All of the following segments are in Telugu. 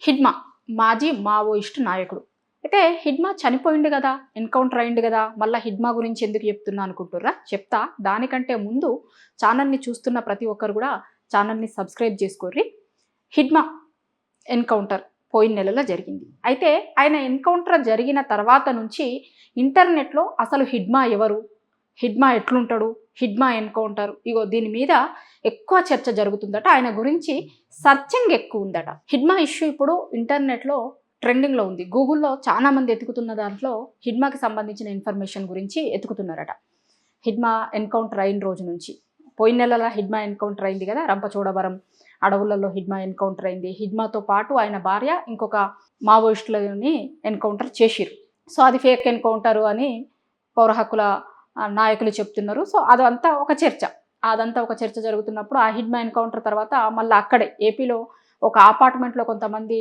హిడ్మా మాజీ మావోయిస్టు నాయకుడు. అయితే హిడ్మా చనిపోయిండు కదా, ఎన్కౌంటర్ అయిండు కదా, మళ్ళీ హిడ్మా గురించి ఎందుకు చెప్తున్నా అనుకుంటుర్రా? చెప్తా. దానికంటే ముందు ఛానల్ని చూస్తున్న ప్రతి ఒక్కరు కూడా ఛానల్ని సబ్స్క్రైబ్ చేసుకోర్రి. హిడ్మా ఎన్కౌంటర్ పోయిన నెలలో జరిగింది. అయితే ఆయన ఎన్కౌంటర్ జరిగిన తర్వాత నుంచి ఇంటర్నెట్లో అసలు హిడ్మా ఎవరు, హిడ్మా ఎట్లుంటాడు, హిడ్మా ఎన్కౌంటర్, ఇగో దీని మీద ఎక్కువ చర్చ జరుగుతుందట. ఆయన గురించి సర్చింగ్ ఎక్కువ ఉందట. హిడ్మా ఇష్యూ ఇప్పుడు ఇంటర్నెట్లో ట్రెండింగ్లో ఉంది. గూగుల్లో చాలామంది ఎతుకుతున్న దాంట్లో హిడ్మాకి సంబంధించిన ఇన్ఫర్మేషన్ గురించి ఎతుకుతున్నారట. హిడ్మా ఎన్కౌంటర్ అయిన రోజు నుంచి, పోయిన నెలలో హిడ్మా ఎన్కౌంటర్ అయింది కదా, రంపచోడవరం అడవులలో హిడ్మా ఎన్కౌంటర్ అయింది. హిడ్మాతో పాటు ఆయన భార్య ఇంకొక మావోయిస్టులని ఎన్కౌంటర్ చేసిరు. సో అది ఫేక్ ఎన్కౌంటరు అని పౌర హక్కుల నాయకులు చెప్తున్నారు. సో అదంతా ఒక చర్చ జరుగుతున్నప్పుడు ఆ హిడ్మా ఎన్కౌంటర్ తర్వాత మళ్ళీ అక్కడే ఏపీలో ఒక అపార్ట్మెంట్లో కొంతమంది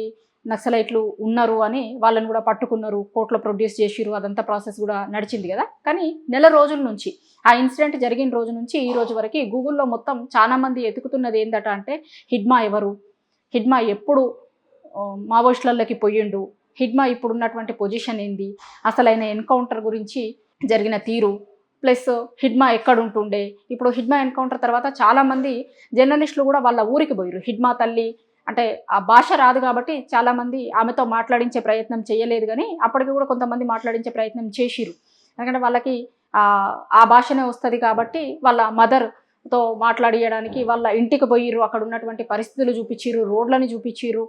నక్సలైట్లు ఉన్నారు అని వాళ్ళని కూడా పట్టుకున్నారు, కోర్టులో ప్రొడ్యూస్ చేసిరు. అదంతా ప్రాసెస్ కూడా నడిచింది కదా. కానీ నెల రోజుల నుంచి, ఆ ఇన్సిడెంట్ జరిగిన రోజు నుంచి ఈ రోజు వరకు గూగుల్లో మొత్తం చాలామంది ఎతుకుతున్నది ఏందట అంటే హిడ్మా ఎవరు, హిడ్మా ఎప్పుడు మావోయిస్టులకి పోయిండు, హిడ్మా ఇప్పుడు ఉన్నటువంటి పొజిషన్ ఏంది, అసలైన ఎన్కౌంటర్ గురించి జరిగిన తీరు, ప్లస్ హిడ్మా ఎక్కడుంటుండే. ఇప్పుడు హిడ్మా ఎన్కౌంటర్ తర్వాత చాలామంది జర్నలిస్టులు కూడా వాళ్ళ ఊరికి పోయిరు. హిడ్మా తల్లి అంటే ఆ భాష రాదు కాబట్టి చాలామంది ఆమెతో మాట్లాడించే ప్రయత్నం చేయలేదు, కానీ అప్పటికి కూడా కొంతమంది మాట్లాడించే ప్రయత్నం చేసిరు. ఎందుకంటే వాళ్ళకి ఆ భాషనే వస్తుంది కాబట్టి వాళ్ళ మదర్తో మాట్లాడియడానికి వాళ్ళ ఇంటికి పోయిర్రు. అక్కడ ఉన్నటువంటి పరిస్థితులు చూపించిర్రు, రోడ్లని చూపించిర్రు,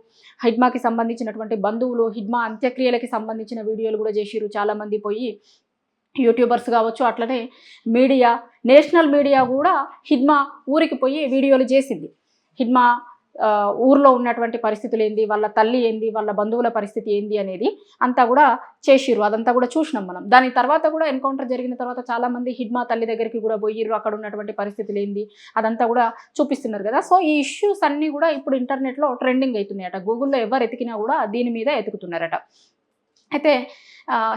హిడ్మాకి సంబంధించినటువంటి బంధువులు, హిడ్మా అంత్యక్రియలకి సంబంధించిన వీడియోలు కూడా చేసిర్రు. చాలామంది పోయి యూట్యూబర్స్ కావచ్చు, అట్లనే మీడియా, నేషనల్ మీడియా కూడా హిడ్మా ఊరికి పోయి వీడియోలు చేసింది. హిడ్మా ఊర్లో ఉన్నటువంటి పరిస్థితులు ఏంది, వాళ్ళ తల్లి ఏంది, వాళ్ళ బంధువుల పరిస్థితి ఏంది అనేది అంతా కూడా చేసిర్రు. అదంతా కూడా చూసినాం మనం. దాని తర్వాత కూడా ఎన్కౌంటర్ జరిగిన తర్వాత చాలామంది హిడ్మా తల్లి దగ్గరికి కూడా పోయిర్రు, అక్కడ ఉన్నటువంటి పరిస్థితులు ఏంది అదంతా కూడా చూపిస్తున్నారు కదా. సో ఈ ఇష్యూస్ అన్నీ కూడా ఇప్పుడు ఇంటర్నెట్లో ట్రెండింగ్ అవుతున్నాయట. గూగుల్లో ఎవరు ఎతికినా కూడా దీని మీద ఎతుకుతున్నారట. అయితే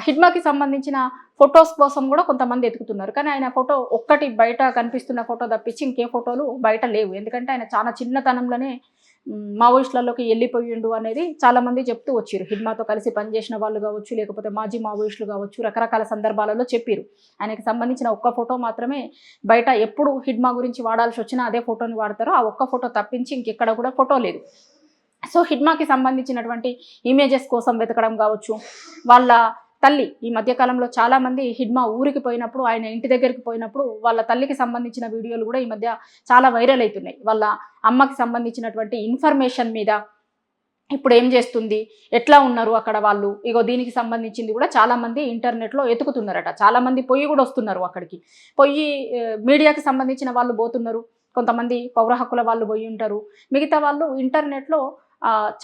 హిడ్మాకి సంబంధించిన ఫొటోస్ కోసం కూడా కొంతమంది ఎతుకుతున్నారు. కానీ ఆయన ఫోటో ఒక్కటి బయట కనిపిస్తున్న ఫోటో తప్పించి ఇంకే ఫోటోలు బయట లేవు. ఎందుకంటే ఆయన చాలా చిన్నతనంలోనే మావోయిస్టులలోకి వెళ్ళిపోయిండు అనేది చాలామంది చెప్తూ వచ్చారు. హిడ్మాతో కలిసి పనిచేసిన వాళ్ళు కావచ్చు, లేకపోతే మాజీ మావోయిస్టులు కావచ్చు, రకరకాల సందర్భాలలో చెప్పారు. ఆయనకి సంబంధించిన ఒక్క ఫోటో మాత్రమే బయట, ఎప్పుడు హిడ్మా గురించి వాడాల్సి వచ్చినా అదే ఫోటోని వాడతారు. ఆ ఒక్క ఫోటో తప్పించి ఇంకెక్కడ కూడా ఫోటో లేదు. సో హిడ్మాకి సంబంధించినటువంటి ఇమేజెస్ కోసం వెతకడం కావచ్చు, వాళ్ళ తల్లి ఈ మధ్యకాలంలో చాలామంది హిడ్మా ఊరికి పోయినప్పుడు, ఆయన ఇంటి దగ్గరికి పోయినప్పుడు వాళ్ళ తల్లికి సంబంధించిన వీడియోలు కూడా ఈ మధ్య చాలా వైరల్ అవుతున్నాయి. వాళ్ళ అమ్మకి సంబంధించినటువంటి ఇన్ఫర్మేషన్ మీద ఇప్పుడు ఏం చేస్తుంది, ఎట్లా ఉన్నారు అక్కడ వాళ్ళు, ఇగో దీనికి సంబంధించింది కూడా చాలామంది ఇంటర్నెట్లో ఎతుకుతున్నారట. చాలామంది పొయ్యి కూడా వస్తున్నారు అక్కడికి. పొయ్యి మీడియాకి సంబంధించిన వాళ్ళు పోతున్నారు, కొంతమంది పౌర హక్కుల వాళ్ళు పోయి ఉంటారు, మిగతా వాళ్ళు ఇంటర్నెట్లో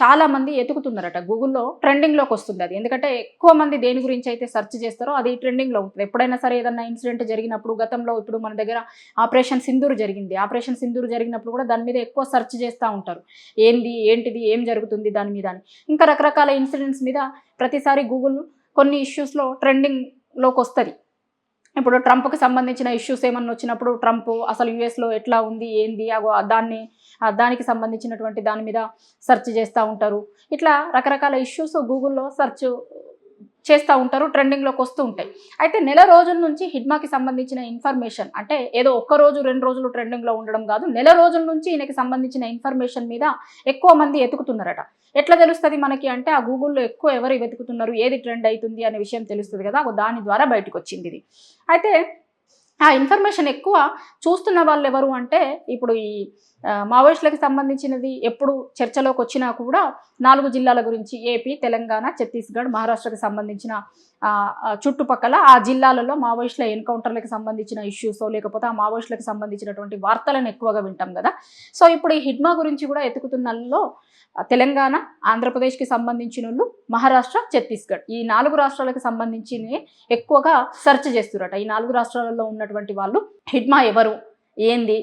చాలామంది ఎతుకుతున్నారట. గూగుల్లో ట్రెండింగ్లోకి వస్తుంది అది. ఎందుకంటే ఎక్కువ మంది దేని గురించి అయితే సెర్చ్ చేస్తారో అది ట్రెండింగ్లో ఉంటుంది. ఎప్పుడైనా సరే ఏదన్నా ఇన్సిడెంట్ జరిగినప్పుడు, గతంలో ఇప్పుడు మన దగ్గర ఆపరేషన్ సింధూర్ జరిగింది. ఆపరేషన్ సింధూర్ జరిగినప్పుడు కూడా దాని మీద ఎక్కువ సెర్చ్ చేస్తూ ఉంటారు. ఏంటిది, ఏం జరుగుతుంది దాని మీద అని. ఇంకా రకరకాల ఇన్సిడెంట్స్ మీద ప్రతిసారి గూగుల్ కొన్ని ఇష్యూస్లో ట్రెండింగ్లోకి వస్తుంది. ఇప్పుడు ట్రంప్కి సంబంధించిన ఇష్యూస్ ఏమన్నా వచ్చినప్పుడు ట్రంప్ అసలు యుఎస్లో ఎట్లా ఉంది ఏంది దానికి సంబంధించినటువంటి దాని మీద సెర్చ్ చేస్తూ ఉంటారు. ఇట్లా రకరకాల ఇష్యూస్ గూగుల్లో సెర్చ్ చేస్తూ ఉంటారు, ట్రెండింగ్లోకి వస్తూ ఉంటాయి. అయితే నెల రోజుల నుంచి హిడ్మాకి సంబంధించిన ఇన్ఫర్మేషన్, అంటే ఏదో ఒక్క రోజు 2 రోజులు ట్రెండింగ్లో ఉండడం కాదు, నెల రోజుల నుంచి ఈయనకి సంబంధించిన ఇన్ఫర్మేషన్ మీద ఎక్కువ మంది ఎతుకుతున్నారట. ఎట్లా తెలుస్తుంది మనకి అంటే ఆ గూగుల్లో ఎక్కువ ఎవరు వెతుకుతున్నారు, ఏది ట్రెండ్ అవుతుంది అనే విషయం తెలుస్తుంది కదా, దాని ద్వారా బయటకు వచ్చింది ఇది. అయితే ఆ ఇన్ఫర్మేషన్ ఎక్కువ చూస్తున్న వాళ్ళు ఎవరు అంటే ఇప్పుడు ఈ మావోయిస్టులకు సంబంధించినది ఎప్పుడు చర్చలోకి వచ్చినా కూడా 4 జిల్లాల గురించి, ఏపీ, తెలంగాణ, ఛత్తీస్గఢ్, మహారాష్ట్రకు సంబంధించిన చుట్టుపక్కల ఆ జిల్లాలలో మావోయిస్టుల ఎన్కౌంటర్లకు సంబంధించిన ఇష్యూస్, లేకపోతే ఆ మావోయిస్టులకు సంబంధించినటువంటి వార్తలను ఎక్కువగా వింటాం కదా. సో ఇప్పుడు ఈ హిడ్మా గురించి కూడా ఎతుకుతున్నలో తెలంగాణ, ఆంధ్రప్రదేశ్కి సంబంధించిన వాళ్ళు, మహారాష్ట్ర, ఛత్తీస్గఢ్, ఈ 4 రాష్ట్రాలకు సంబంధించి ఎక్కువగా సెర్చ్ చేస్తురట. ఈ 4 రాష్ట్రాలలో ఉన్నటువంటి వాళ్ళు హిడ్మా ఎవరు, ఏంది,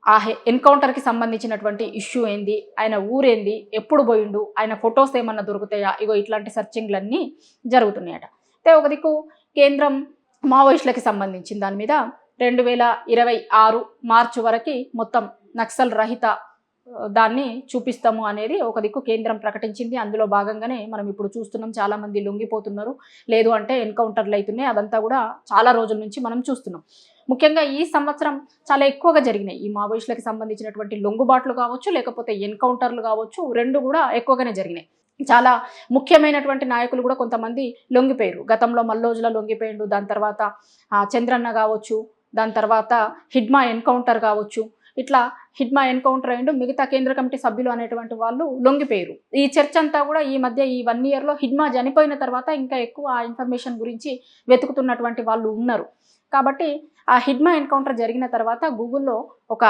ఆ ఎన్కౌంటర్కి సంబంధించినటువంటి ఇష్యూ ఏంది, ఆయన ఊరేంది, ఎప్పుడు పోయిండు, ఆయన ఫొటోస్ ఏమన్నా దొరుకుతాయా, ఇగో ఇట్లాంటి సెర్చింగ్లన్నీ జరుగుతున్నాయట. అయితే ఒక దిక్కు కేంద్రం మావోయిస్టులకి సంబంధించిన దాని మీద 2026 మార్చి వరకు మొత్తం నక్సల్ రహిత దాన్ని చూపిస్తాము అనేది ఒక దిక్కు కేంద్రం ప్రకటించింది. అందులో భాగంగానే మనం ఇప్పుడు చూస్తున్నాం, చాలామంది లొంగిపోతున్నారు, లేదు అంటే ఎన్కౌంటర్లు అవుతున్నాయి. అదంతా కూడా చాలా రోజుల నుంచి మనం చూస్తున్నాం. ముఖ్యంగా ఈ సంవత్సరం చాలా ఎక్కువగా జరిగినాయి ఈ మావోయిస్టులకు సంబంధించినటువంటి లొంగుబాట్లు కావచ్చు, లేకపోతే ఎన్కౌంటర్లు కావచ్చు, రెండు కూడా ఎక్కువగానే జరిగినాయి. చాలా ముఖ్యమైనటువంటి నాయకులు కూడా కొంతమంది లొంగిపోయారు. గతంలో మల్లోజుల లొంగిపోయిండు, దాని తర్వాత చంద్రన్న కావచ్చు, దాని తర్వాత హిడ్మా ఎన్కౌంటర్ కావచ్చు, ఇట్లా హిడ్మా ఎన్కౌంటర్ అయ్యిండు, మిగతా కేంద్ర కమిటీ సభ్యులు అనేటువంటి వాళ్ళు లొంగిపోయారు. ఈ చర్చ అంతా కూడా ఈ మధ్య ఈ 1 ఇయర్లో హిడ్మా చనిపోయిన తర్వాత ఇంకా ఎక్కువ ఆ ఇన్ఫర్మేషన్ గురించి వెతుకుతున్నటువంటి వాళ్ళు ఉన్నారు. కాబట్టి ఆ హిడ్మా ఎన్కౌంటర్ జరిగిన తర్వాత గూగుల్లో ఒక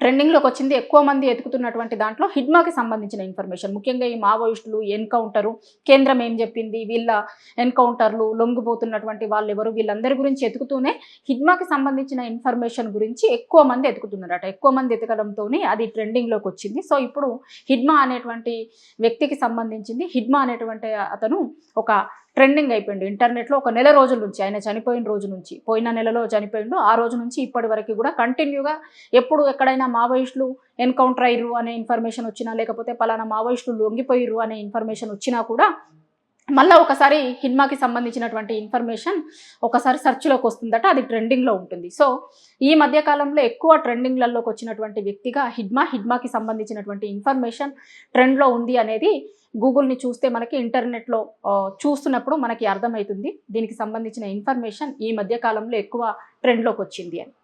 ట్రెండింగ్లోకి వచ్చింది. ఎక్కువ మంది ఎతుకుతున్నటువంటి దాంట్లో హిడ్మాకి సంబంధించిన ఇన్ఫర్మేషన్, ముఖ్యంగా ఈ మావోయిస్టులు ఎన్కౌంటరు, కేంద్రం ఏం చెప్పింది, వీళ్ళ ఎన్కౌంటర్లు, లొంగిపోతున్నటువంటి వాళ్ళు ఎవరు, వీళ్ళందరి గురించి ఎతుకుతూనే హిడ్మాకి సంబంధించిన ఇన్ఫర్మేషన్ గురించి ఎక్కువ మంది ఎతుకుతున్నారట. ఎక్కువ మంది ఎతకడంతో అది ట్రెండింగ్లోకి వచ్చింది. సో ఇప్పుడు హిడ్మా అనేటువంటి వ్యక్తికి సంబంధించింది, హిడ్మా అనేటువంటి అతను ఒక ట్రెండింగ్ అయిపోయిండు ఇంటర్నెట్లో. ఒక నెల రోజుల నుంచి, ఆయన చనిపోయిన రోజు నుంచి, పోయిన నెలలో చనిపోయిండు, ఆ రోజు నుంచి ఇప్పటి వరకు కూడా కంటిన్యూగా ఎప్పుడు ఎక్కడైనా మావోయిస్టులు ఎన్కౌంటర్ అయ్యారు అనే ఇన్ఫర్మేషన్ వచ్చినా, లేకపోతే పలానా మావోయిస్టులు లొంగిపోయారు అనే ఇన్ఫర్మేషన్ వచ్చినా కూడా మళ్ళీ ఒకసారి హిడ్మాకి సంబంధించినటువంటి ఇన్ఫర్మేషన్ ఒకసారి సెర్చ్లోకి వస్తుందట, అది ట్రెండింగ్లో ఉంటుంది. సో ఈ మధ్యకాలంలో ఎక్కువ ట్రెండింగ్లలోకి వచ్చినటువంటి వ్యక్తిగా హిడ్మాకి సంబంధించినటువంటి ఇన్ఫర్మేషన్ ట్రెండ్లో ఉంది అనేది గూగుల్ని చూస్తే మనకి ఇంటర్నెట్లో చూస్తున్నప్పుడు మనకి అర్థమవుతుంది. దీనికి సంబంధించిన ఇన్ఫర్మేషన్ ఈ మధ్యకాలంలో ఎక్కువ ట్రెండ్లోకి వచ్చింది అని.